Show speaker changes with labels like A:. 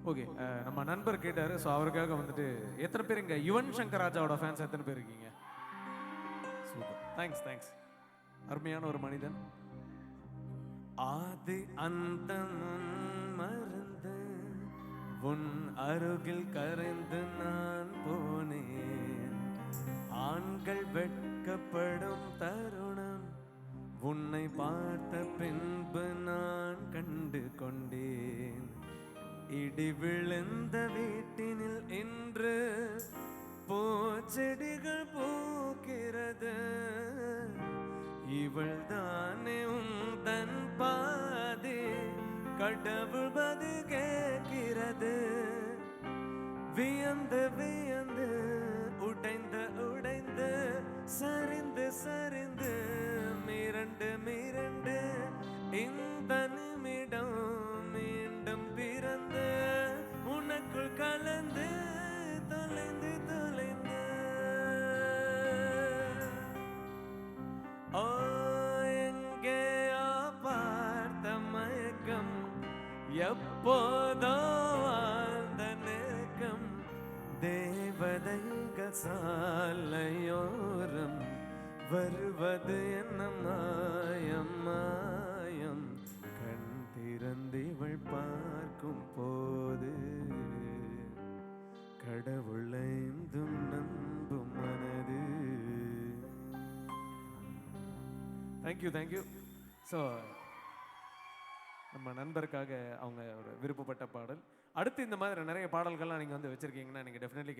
A: Okay. நம்ம நண்பர் கேட்டாரு. ஸோ அவருக்காக வந்துட்டு எத்தனை பேர் இங்க யுவன் சங்கர் ராஜாவோட ஃபேன்ஸ் எத்தனை பேர் இருக்கீங்க? சூப்பர். Thanks, thanks. அருமையான ஒரு மனிதன். ஆதி அந்தம் மறந்து உன் அருகில் கரைந்து நான் போனேன். ஆண்கள் வெட்கப்படும் தருணம் உன்னை பார்த்த பின்பு நான் கண்டு கொண்டேன். இடி விழுந்த வீட்டினில் இன்று பூச்செடிகள் பூக்கிறது. இவள் தானே உன் தன் பாதி கடவுள் பதில் கேட்கிறது. வியந்து வியந்து உடைந்து உடைந்து சரிந்து சரிந்து மிரண்டு மிரண்டு இந்த நிமிடம் மீண்டும் பிறந்து உனக்குள் கலந்து தொலைந்து தொலைந்து ஓ எங்கேயோ பார்த்த மயக்கம் எப்போதோ வாழ்ந்த நெருக்கம் தேவதைகள் சாலையோரம் வருவது என்ன மாயம் மாயம் கண் திறந்திவள் பார்க்கும் போது கடவுளைந்தும் நம்பும் மனது. Thank you, thank you. ஸோ நம்ம நண்பருக்காக அவங்க ஒரு விருப்பப்பட்ட பாடல். அடுத்து இந்த மாதிரி நிறைய பாடல்கள்லாம் நீங்கள் வந்து வச்சுருக்கீங்கன்னா நீங்கள் டெஃபினெட்லி